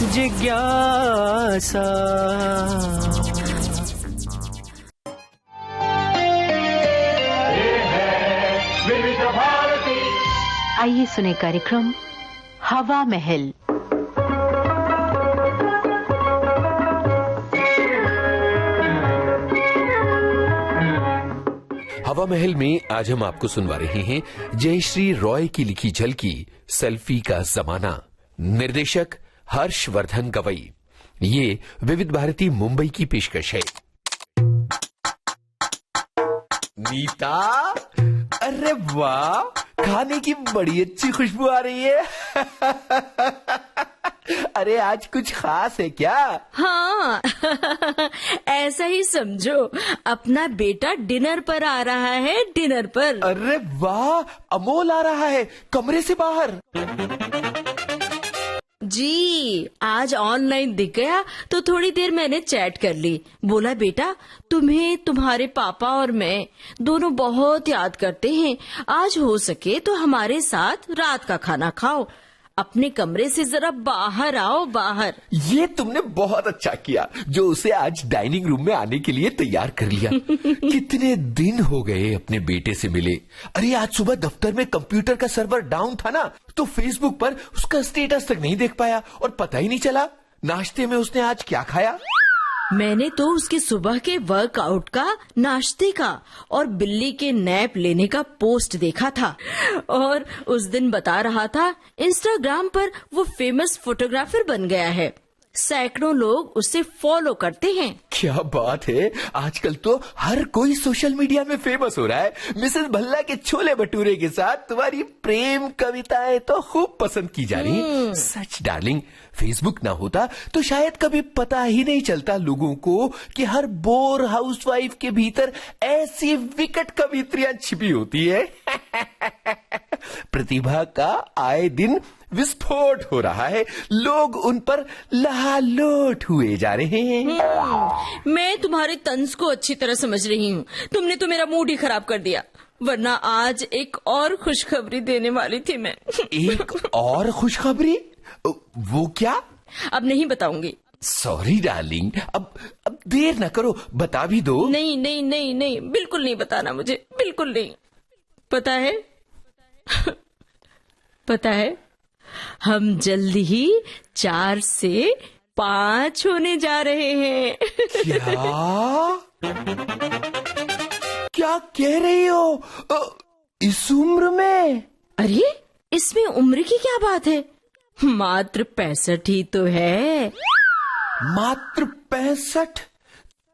जिज्ञासा। आइए सुने कार्यक्रम हवा महल। हवा महल में आज हम आपको सुनवा रहे हैं जयश्री रॉय की लिखी झलकी सेल्फी का जमाना। निर्देशक हर्षवर्धन गवई। ये विविध भारती मुंबई की पेशकश है। नीता, अरे वाह, खाने की बड़ी अच्छी खुशबू आ रही है। अरे आज कुछ खास है क्या? हाँ ऐसा ही समझो, अपना बेटा डिनर पर आ रहा है, डिनर पर। अरे वाह, अमोल आ रहा है कमरे से बाहर। जी आज ऑनलाइन दिख गया तो थोड़ी देर मैंने चैट कर ली। बोला बेटा तुम्हें तुम्हारे पापा और मैं दोनों बहुत याद करते हैं, आज हो सके तो हमारे साथ रात का खाना खाओ, अपने कमरे से जरा बाहर आओ बाहर। ये तुमने बहुत अच्छा किया जो उसे आज डाइनिंग रूम में आने के लिए तैयार कर लिया। कितने दिन हो गए अपने बेटे से मिले। अरे आज सुबह दफ्तर में कंप्यूटर का सर्वर डाउन था ना, तो फेसबुक पर उसका स्टेटस तक नहीं देख पाया और पता ही नहीं चला नाश्ते में उसने आज क्या खाया। मैंने तो उसके सुबह के वर्कआउट का, नाश्ते का और बिल्ली के नैप लेने का पोस्ट देखा था। और उस दिन बता रहा था इंस्टाग्राम पर वो फेमस फोटोग्राफर बन गया है, सैकड़ों लोग उसे फॉलो करते हैं। क्या बात है, आजकल तो हर कोई सोशल मीडिया में फेमस हो रहा है। मिसेस भल्ला के छोले भटूरे के साथ तुम्हारी प्रेम कविताएं तो खूब पसंद की जा रही हैं। सच डार्लिंग, फेसबुक ना होता तो शायद कभी पता ही नहीं चलता लोगों को कि हर बोर हाउसवाइफ के भीतर ऐसी विकट कवित्रियां छिपी होती है। प्रतिभा का आए दिन विस्फोट हो रहा है, लोग उन पर लहालोट हुए जा रहे हैं। मैं तुम्हारे तंज को अच्छी तरह समझ रही हूँ, तुमने तो मेरा मूड ही खराब कर दिया, वरना आज एक और खुशखबरी देने वाली थी मैं। एक और खुशखबरी? वो क्या? अब नहीं बताऊंगी। सॉरी डार्लिंग, अब देर न करो, बता भी दो। नहीं नहीं नहीं नहीं, बिल्कुल नहीं बताना मुझे, बिल्कुल नहीं। पता है पता है, हम जल्द ही 4 से 5 होने जा रहे हैं। क्या कह रही हो? इस उम्र में? अरे इसमें उम्र की क्या बात है, मात्र 65 ही तो है। मात्र 65?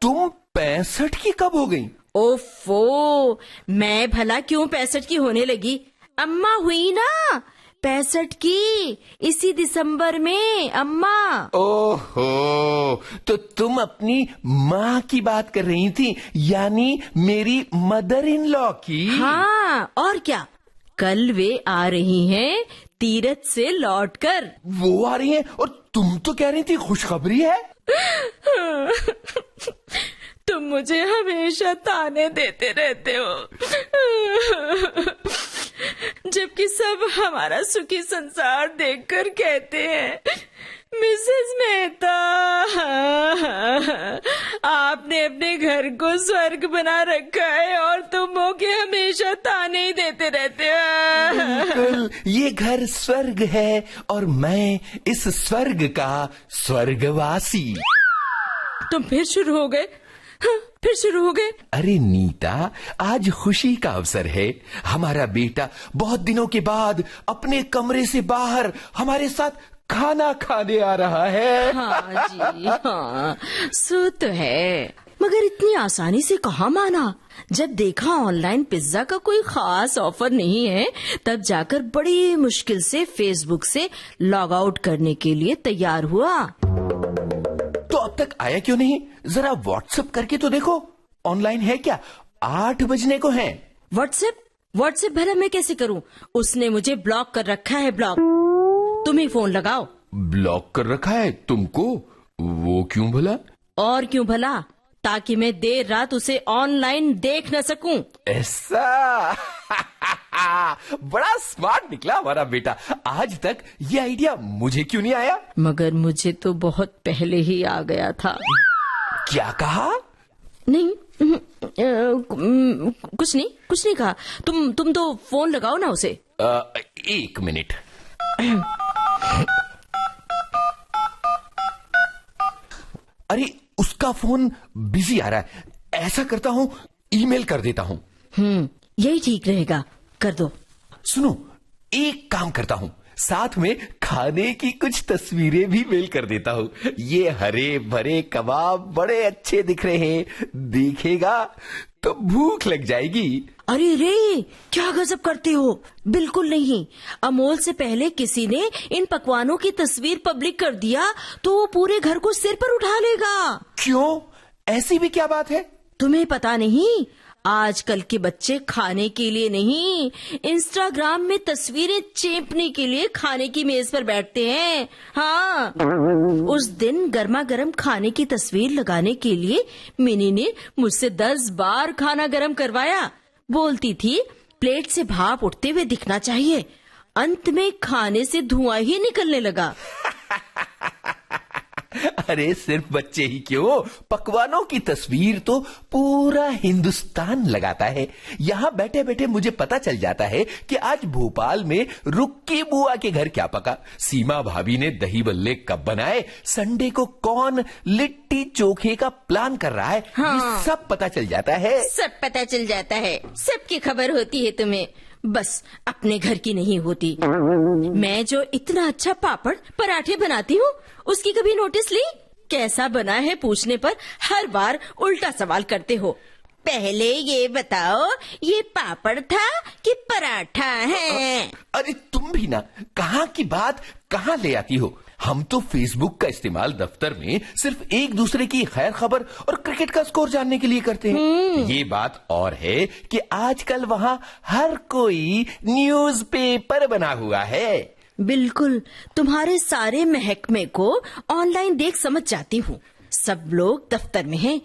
तुम 65 की कब हो गई? ओफो, मैं भला क्यों 65 की होने लगी? अम्मा हुई ना 65 की, इसी दिसंबर में अम्मा। ओहो, तो तुम अपनी माँ की बात कर रही थी, यानी मेरी मदर इन लॉ की। हाँ और क्या, कल वे आ रही हैं तीरथ से लौटकर। वो आ रही हैं और तुम तो कह रही थी खुशखबरी है। तुम मुझे हमेशा ताने देते रहते हो, जबकि सब हमारा सुखी संसार देखकर कहते हैं मिसेस मेहता आपने अपने घर को स्वर्ग बना रखा है और तुम हो के हमेशा ताने ही देते रहते हो। ये घर स्वर्ग है और मैं इस स्वर्ग का स्वर्गवासी। तुम फिर शुरू हो गए, फिर शुरू हो गए। अरे नीता, आज खुशी का अवसर है। हमारा बेटा बहुत दिनों के बाद अपने कमरे से बाहर हमारे साथ खाना खाने आ रहा है। हाँ जी हाँ, सो तो है, मगर इतनी आसानी से कहाँ माना। जब देखा ऑनलाइन पिज्जा का कोई खास ऑफर नहीं है, तब जाकर बड़ी मुश्किल से फेसबुक से लॉग आउट करने के लिए तैयार हुआ। तो अब तक आया क्यों नहीं? जरा व्हाट्सएप करके तो देखो, ऑनलाइन है क्या? 8 बजने को है। व्हाट्सएप भला मैं कैसे करूं? उसने मुझे ब्लॉक कर रखा है, ब्लॉक। तुम ही फोन लगाओ। ब्लॉक कर रखा है तुमको? वो क्यों भला? और क्यों भला, ताकि मैं देर रात उसे ऑनलाइन देख न सकूं। ऐसा? बड़ा स्मार्ट निकला हमारा बेटा। आज तक ये आइडिया मुझे क्यों नहीं आया? मगर मुझे तो बहुत पहले ही आ गया था। क्या कहा? नहीं, कुछ नहीं कहा। तुम तो फोन लगाओ ना उसे। 1 मिनट। अरे उसका फोन बिजी आ रहा है। ऐसा करता हूँ, ईमेल कर देता हूँ। यही ठीक रहेगा, कर दो। सुनो, एक काम करता हूँ, साथ में खाने की कुछ तस्वीरें भी मेल कर देता हूँ। ये हरे भरे कबाब बड़े अच्छे दिख रहे हैं, देखेगा तो भूख लग जाएगी। अरे रे, क्या गजब करते हो। बिल्कुल नहीं, अमोल से पहले किसी ने इन पकवानों की तस्वीर पब्लिक कर दिया तो वो पूरे घर को सिर पर उठा लेगा। क्यों? ऐसी भी क्या बात है? तुम्हें पता नहीं, आजकल के बच्चे खाने के लिए नहीं, इंस्टाग्राम में तस्वीरें चेपने के लिए खाने की मेज पर बैठते हैं। हाँ, उस दिन गर्मा गर्म खाने की तस्वीर लगाने के लिए मिनी ने मुझसे 10 बार खाना गर्म करवाया। बोलती थी प्लेट से भाप उठते हुए दिखना चाहिए। अंत में खाने से धुआं ही निकलने लगा। अरे सिर्फ बच्चे ही क्यों, पकवानों की तस्वीर तो पूरा हिंदुस्तान लगाता है। यहाँ बैठे बैठे मुझे पता चल जाता है कि आज भोपाल में रुक्की बुआ के घर क्या पका, सीमा भाभी ने दही बल्ले कब बनाए, संडे को कौन लिट्टी चोखे का प्लान कर रहा है। हाँ। ये सब पता चल जाता है। सब पता चल जाता है, सबकी खबर होती है तुम्हें, बस अपने घर की नहीं होती। मैं जो इतना अच्छा पापड़ पराठे बनाती हूँ, उसकी कभी नोटिस ली? कैसा बना है पूछने पर हर बार उल्टा सवाल करते हो। पहले ये बताओ, ये पापड़ था कि पराठा है? अरे तुम भी ना, कहाँ की बात कहाँ ले आती हो। हम तो फेसबुक का इस्तेमाल दफ्तर में सिर्फ एक दूसरे की खैर खबर और क्रिकेट का स्कोर जानने के लिए करते हैं। ये बात और है कि आजकल वहाँ हर कोई न्यूज़पेपर बना हुआ है। बिल्कुल, तुम्हारे सारे महकमे को ऑनलाइन देख समझ जाती हूँ। सब लोग दफ्तर में हैं।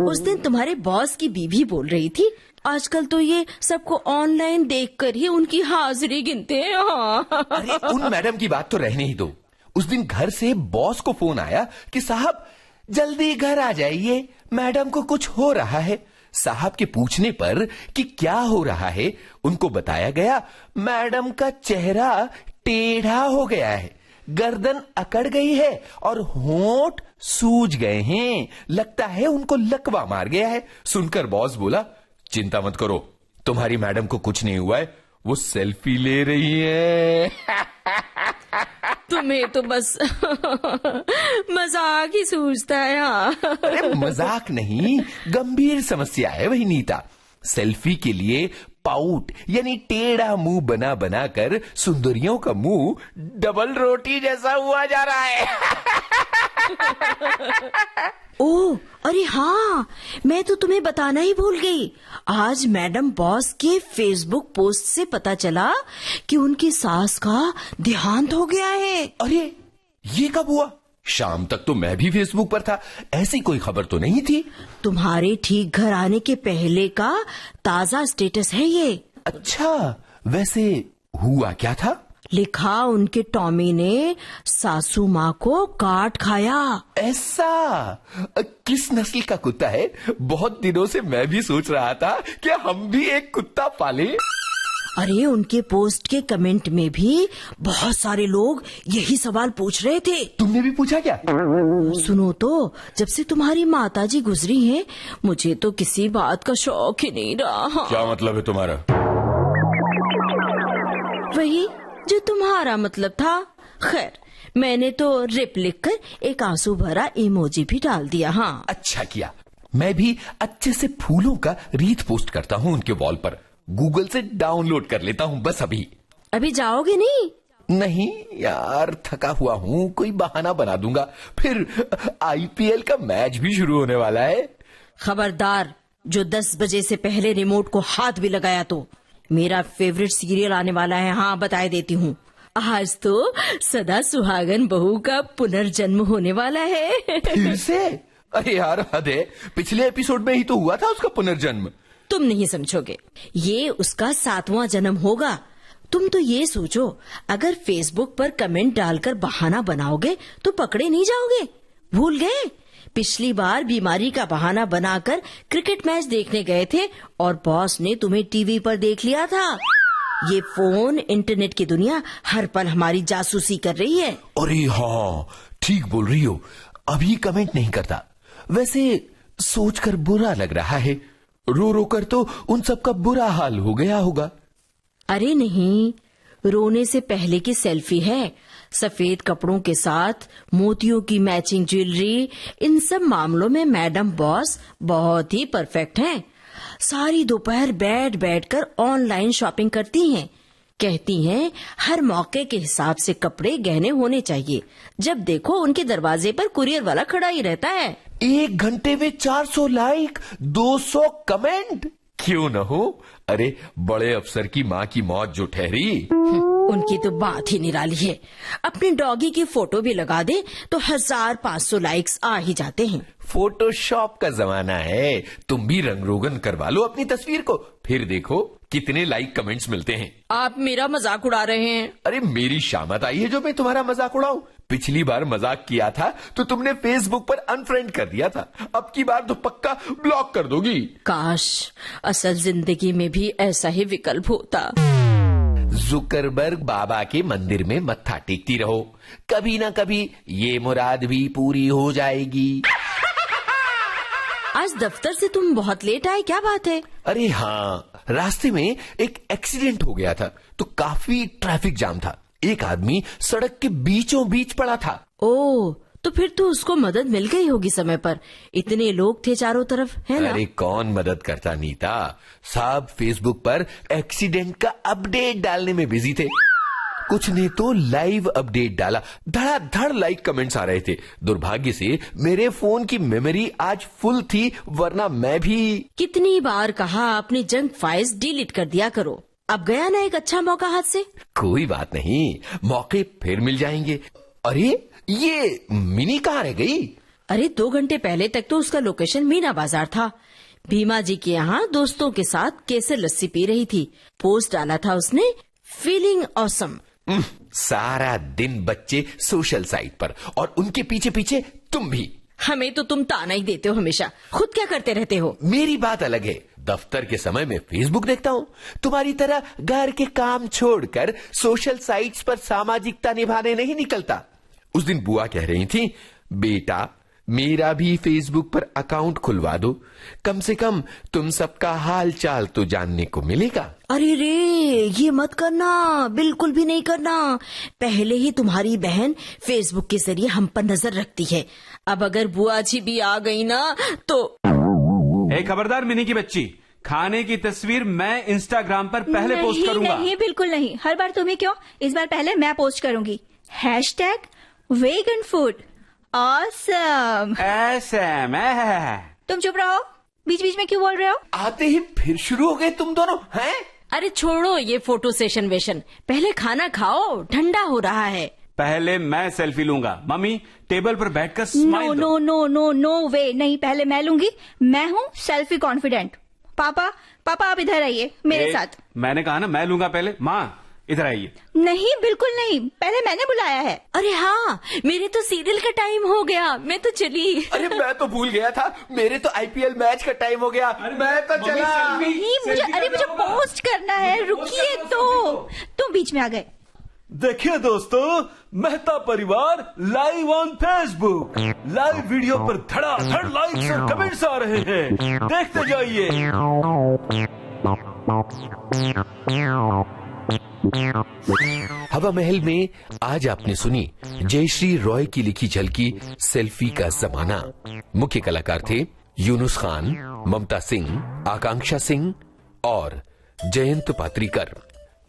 उस दिन तुम्हारे बॉस की बीवी बोल रही थी, आजकल तो ये सबको ऑनलाइन देखकर ही उनकी हाजिरी गिनते हैं। हाँ। अरे उन मैडम की बात तो रहने ही दो। उस दिन घर से बॉस को फोन आया कि साहब जल्दी घर आ जाइए, मैडम को कुछ हो रहा है। साहब के पूछने पर कि क्या हो रहा है, उनको बताया गया मैडम का चेहरा टेढ़ा हो गया है, गर्दन अकड़ गई है और होंठ सूज गए हैं। लगता है उनको लकवा मार गया है। सुनकर बॉस बोला, चिंता मत करो, तुम्हारी मैडम को कुछ नहीं हुआ है, वो सेल्फी ले रही है। तुम्हें तो बस मजाक ही सूझता है। हाँ। अरे मजाक नहीं, गंभीर समस्या है वही नीता। सेल्फी के लिए पाउट यानी टेढ़ा मुंह बना बना कर सुंदरियों का मुंह डबल रोटी जैसा हुआ जा रहा है। ओह, अरे हाँ, मैं तो तुम्हें बताना ही भूल गई। आज मैडम बॉस के फेसबुक पोस्ट से पता चला कि उनकी सास का देहांत हो गया है। अरे ये कब हुआ? शाम तक तो मैं भी फेसबुक पर था, ऐसी कोई खबर तो नहीं थी। तुम्हारे ठीक घर आने के पहले का ताजा स्टेटस है ये। अच्छा, वैसे हुआ क्या था? लिखा, उनके टॉमी ने सासू माँ को काट खाया। ऐसा? किस नस्ल का कुत्ता है? बहुत दिनों से मैं भी सोच रहा था कि हम भी एक कुत्ता पालें। अरे उनके पोस्ट के कमेंट में भी बहुत सारे लोग यही सवाल पूछ रहे थे। तुमने भी पूछा क्या? सुनो तो, जब से तुम्हारी माताजी गुजरी हैं, मुझे तो किसी बात का शौक ही नहीं रहा। क्या मतलब है तुम्हारा? वही जो तुम्हारा मतलब था। खैर, मैंने तो रिप लिखकर एक आंसू भरा इमोजी भी डाल दिया। हाँ, अच्छा किया। मैं भी अच्छे से फूलों का रीत पोस्ट करता हूँ उनके वॉल पर। गूगल से डाउनलोड कर लेता हूँ बस अभी। अभी जाओगे नहीं? नहीं यार, थका हुआ हूँ, कोई बहाना बना दूंगा। फिर आईपीएल का मैच भी शुरू होने वाला है। खबरदार, जो 10 बजे से पहले रिमोट को हाथ भी लगाया तो। मेरा फेवरेट सीरियल आने वाला है। हाँ, बताए देती हूँ। आज तो सदा सुहागन बहू का पुनर्जन्म होने वाला है। फिर से? अरे यार हद है, पिछले एपिसोड में ही तो हुआ था उसका पुनर्जन्म। तुम नहीं समझोगे। ये उसका 7वां जन्म होगा। तुम तो ये सोचो, अगर फेसबुक पर कमेंट डालकर बहाना बनाओगे तो पकड़े नहीं जाओगे। भूल गए पिछली बार बीमारी का बहाना बनाकर क्रिकेट मैच देखने गए थे और बॉस ने तुम्हें टीवी पर देख लिया था। ये फोन, इंटरनेट की दुनिया हर पल हमारी जासूसी कर रही है। अरे हाँ, ठीक बोल रही हो। अभी कमेंट नहीं करता, वैसे सोचकर बुरा लग रहा है। रो रो कर तो उन सबका बुरा हाल हो गया होगा। अरे नहीं, रोने से पहले की सेल्फी है। सफेद कपड़ों के साथ मोतियों की मैचिंग ज्वेलरी, इन सब मामलों में मैडम बॉस बहुत ही परफेक्ट हैं। सारी दोपहर बैठ कर ऑनलाइन शॉपिंग करती हैं। कहती हैं हर मौके के हिसाब से कपड़े गहने होने चाहिए। जब देखो उनके दरवाजे पर कुरियर वाला खड़ा ही रहता है। 1 घंटे में 400 लाइक, 200 कमेंट, क्यों न हो। अरे बड़े अफसर की माँ की मौत जो ठहरी। उनकी तो बात ही निराली है। अपनी डॉगी की फोटो भी लगा दे तो 1500 लाइक्स आ ही जाते हैं। फोटोशॉप का जमाना है। तुम भी रंग रोगन करवा लो अपनी तस्वीर को, फिर देखो कितने लाइक कमेंट्स मिलते हैं। आप मेरा मजाक उड़ा रहे हैं। अरे मेरी शामत आई है जो मैं तुम्हारा मजाक उड़ाऊं। पिछली बार मजाक किया था तो तुमने फेसबुक पर अनफ्रेंड कर दिया था। अब की बार तो पक्का ब्लॉक कर दोगी। काश असल जिंदगी में भी ऐसा ही विकल्प होता। जुकरबर्ग बाबा के मंदिर में मत्था टेकती रहो, कभी ना कभी ये मुराद भी पूरी हो जाएगी। आज दफ्तर से तुम बहुत लेट आए, क्या बात है? अरे हाँ, रास्ते में एक एक्सीडेंट हो गया था तो काफी ट्रैफिक जाम था। एक आदमी सड़क के बीचों बीच पड़ा था। ओह, तो फिर तो उसको मदद मिल गई होगी समय पर। इतने लोग थे चारों तरफ, है ना? अरे कौन मदद करता नीता, सब फेसबुक पर एक्सीडेंट का अपडेट डालने में बिजी थे। कुछ ने तो लाइव अपडेट डाला, धड़ाधड़ लाइक कमेंट्स आ रहे थे। दुर्भाग्य से मेरे फोन की मेमोरी आज फुल थी, वरना मैं भी। कितनी बार कहा अपनी जंक फाइल्स डिलीट कर दिया करो। अब गया ना एक अच्छा मौका हाथ से। कोई बात नहीं, मौके फिर मिल जाएंगे। अरे ये मिनी कहाँ रह गई? अरे 2 घंटे पहले तक तो उसका लोकेशन मीना बाजार था। भीमा जी के यहाँ दोस्तों के साथ केसर लस्सी पी रही थी। पोस्ट डाला था उसने, फीलिंग ऑसम। सारा दिन बच्चे सोशल साइट पर और उनके पीछे पीछे तुम भी। हमें तो तुम ताना ही देते हो हमेशा, खुद क्या करते रहते हो? मेरी बात अलग है। दफ्तर के समय में फेसबुक देखता हूँ। तुम्हारी तरह घर के काम छोड़कर सोशल साइट्स पर सामाजिकता निभाने नहीं निकलता। उस दिन बुआ कह रही थी, बेटा मेरा भी फेसबुक पर अकाउंट खुलवा दो, कम से कम तुम सबका हाल चाल तो जानने को मिलेगा। अरे रे, ये मत करना, बिल्कुल भी नहीं करना। पहले ही तुम्हारी बहन फेसबुक के जरिए हम पर नजर रखती है। अब अगर बुआ जी भी आ गई ना तो। खबरदार मिनी की बच्ची, खाने की तस्वीर मैं इंस्टाग्राम पर पहले पोस्ट करूंगा। नहीं, बिल्कुल नहीं। हर बार तुम्हें क्यों, इस बार पहले मैं पोस्ट करूंगी। #Vegan food awesome. तुम चुप रहो, बीच बीच में क्यों बोल रहे हो? आते ही फिर शुरू हो गए तुम दोनों, हैं? अरे छोड़ो ये फोटो सेशन वेशन, पहले खाना खाओ, ठंडा हो रहा है। पहले मैं सेल्फी लूंगा। मम्मी टेबल पर बैठकर स्माइल दो। नो नो नो नो वे, नहीं, पहले मैं लूंगी। मैं हूँ सेल्फी कॉन्फिडेंट। पापा आप इधर आइए मेरे साथ। मैंने कहा ना मैं लूंगा पहले। माँ इधर आइए। नहीं, बिल्कुल नहीं, पहले मैंने बुलाया है। अरे हाँ, मेरे तो सीरियल का टाइम हो गया, मैं तो चली। अरे मैं तो भूल गया था, मेरे तो IPL मैच का टाइम हो गया। मैं तो चला। नहीं, मुझे पोस्ट करना है, रुकिए तो। तुम बीच में आ गए। देखिए दोस्तों, मेहता परिवार live on Facebook. Live video पर धड़ाधड़ लाइक्स और कमेंट्स आ रहे हैं, देखते जाइए। हवा महल में आज आपने सुनी जयश्री रॉय की लिखी झलकी सेल्फी का जमाना। मुख्य कलाकार थे यूनुस खान, ममता सिंह, आकांक्षा सिंह और जयंत पात्रीकर।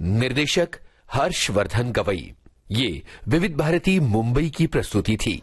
निर्देशक हर्षवर्धन गवई। ये विविध भारती मुंबई की प्रस्तुति थी।